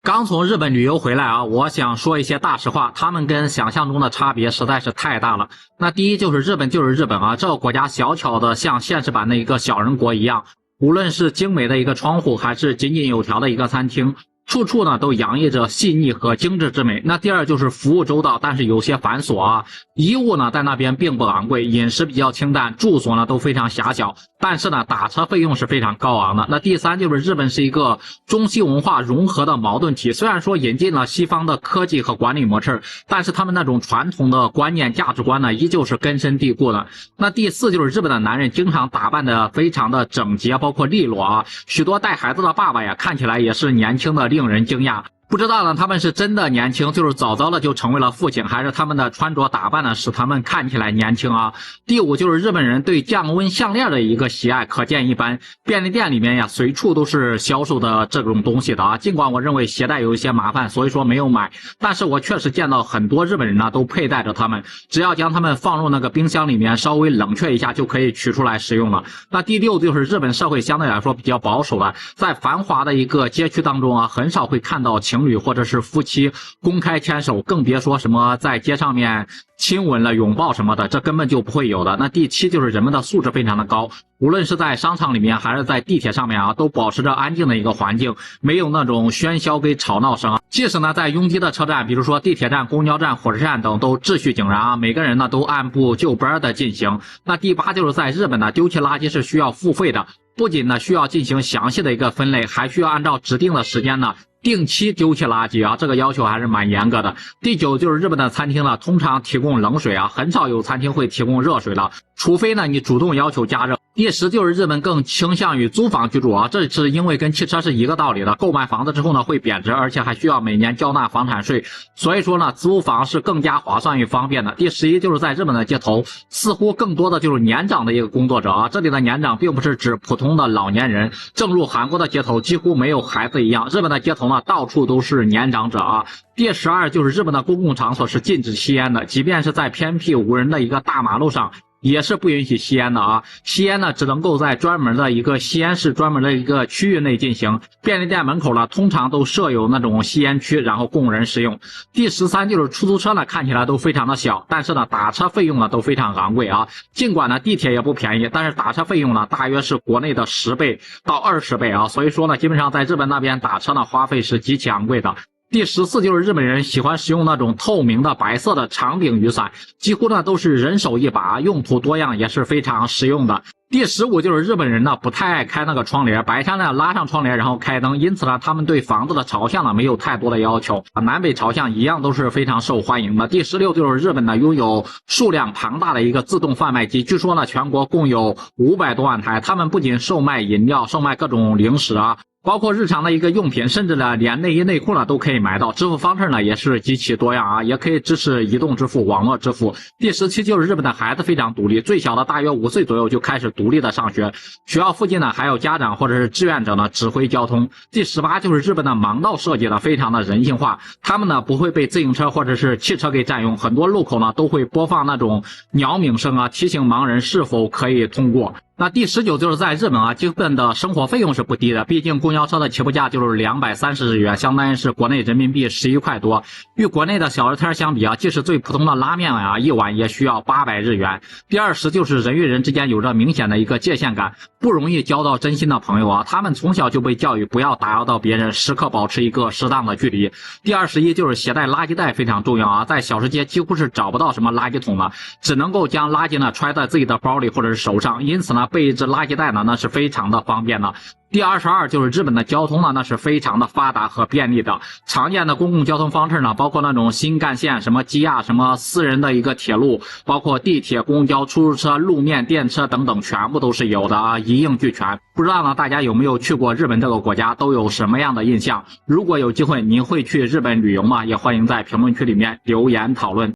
刚从日本旅游回来啊，我想说一些大实话，他们跟想象中的差别实在是太大了。那第一就是日本就是日本啊，这个国家小巧的像现实版的一个小人国一样，无论是精美的一个窗户，还是井井有条的一个餐厅，处处呢都洋溢着细腻和精致之美。那第二就是服务周到，但是有些繁琐啊。衣物呢在那边并不昂贵，饮食比较清淡，住所呢都非常狭小，但是呢打车费用是非常高昂的。那第三就是日本是一个中西文化融合的矛盾体，虽然说引进了西方的科技和管理模式，但是他们那种传统的观念价值观呢依旧是根深蒂固的。那第四就是日本的男人经常打扮的非常的整洁，包括利落啊，许多带孩子的爸爸呀看起来也是年轻的令人惊讶。不知道呢，他们是真的年轻，就是早早的就成为了父亲，还是他们的穿着打扮呢使他们看起来年轻啊？第五就是日本人对降温项链的一个喜爱可见一斑，便利店里面呀随处都是销售的这种东西的啊。尽管我认为携带有一些麻烦，所以说没有买，但是我确实见到很多日本人呢都佩戴着它们，只要将它们放入那个冰箱里面稍微冷却一下就可以取出来使用了。那第六就是日本社会相对来说比较保守的，在繁华的一个街区当中啊，很少会看到情侣或者是夫妻公开牵手，更别说什么在街上面亲吻了拥抱什么的，这根本就不会有的。那第七就是人们的素质非常的高，无论是在商场里面还是在地铁上面啊，都保持着安静的一个环境，没有那种喧嚣跟吵闹声啊。即使呢在拥挤的车站，比如说地铁站、公交站、火车站等，都秩序井然啊，每个人呢都按部就班的进行。那第八就是在日本呢，丢弃垃圾是需要付费的，不仅呢需要进行详细的一个分类，还需要按照指定的时间呢定期丢弃垃圾啊，这个要求还是蛮严格的。第九就是日本的餐厅呢，通常提供冷水啊，很少有餐厅会提供热水的，除非呢你主动要求加热。第十就是日本更倾向于租房居住啊，这是因为跟汽车是一个道理的，购买房子之后呢会贬值，而且还需要每年交纳房产税，所以说呢租房是更加划算与方便的。第11就是在日本的街头，似乎更多的就是年长的一个工作者啊，这里的年长并不是指普通的老年人，正如韩国的街头几乎没有孩子一样，日本的街头呢到处都是年长者啊。第12就是日本的公共场所是禁止吸烟的，即便是在偏僻无人的一个大马路上也是不允许吸烟的啊！吸烟呢，只能够在专门的一个吸烟室、专门的一个区域内进行。便利店门口呢，通常都设有那种吸烟区，然后供人使用。第13就是出租车呢，看起来都非常的小，但是呢，打车费用呢都非常昂贵啊。尽管呢地铁也不便宜，但是打车费用呢大约是国内的10倍到20倍啊。所以说呢，基本上在日本那边打车呢花费是极其昂贵的。第14就是日本人喜欢使用那种透明的白色的长柄雨伞，几乎呢都是人手一把，用途多样，也是非常实用的。第15就是日本人呢不太爱开那个窗帘，白天呢拉上窗帘然后开灯，因此呢他们对房子的朝向呢没有太多的要求，南北朝向一样都是非常受欢迎的。第16就是日本呢拥有数量庞大的一个自动贩卖机，据说呢全国共有500多万台，他们不仅售卖饮料，售卖各种零食啊，包括日常的一个用品，甚至呢连内衣内裤呢都可以买到。支付方式呢也是极其多样啊，也可以支持移动支付、网络支付。第17就是日本的孩子非常独立，最小的大约5岁左右就开始独立的上学，学校附近呢还有家长或者是志愿者呢指挥交通。第18就是日本的盲道设计呢非常的人性化，他们呢不会被自行车或者是汽车给占用，很多路口呢都会播放那种鸟鸣声啊，提醒盲人是否可以通过。那第19就是在日本啊，基本的生活费用是不低的，毕竟公交车的起步价就是230日元，相当于是国内人民币11块多。与国内的小吃摊相比啊，即使最普通的拉面啊，一碗也需要800日元。第20就是人与人之间有着明显的一个界限感，不容易交到真心的朋友啊，他们从小就被教育不要打扰到别人，时刻保持一个适当的距离。第21就是携带垃圾袋非常重要啊，在小吃街几乎是找不到什么垃圾桶了，只能够将垃圾呢揣在自己的包里或者是手上，因此呢备一只垃圾袋呢那是非常的方便的。第22就是日本的交通呢那是非常的发达和便利的，常见的公共交通方式呢包括那种新干线、什么基亚、什么私人的一个铁路，包括地铁、公交、出租车、路面电车等等，全部都是有的啊，一应俱全。不知道呢大家有没有去过日本这个国家，都有什么样的印象？如果有机会您会去日本旅游吗？也欢迎在评论区里面留言讨论。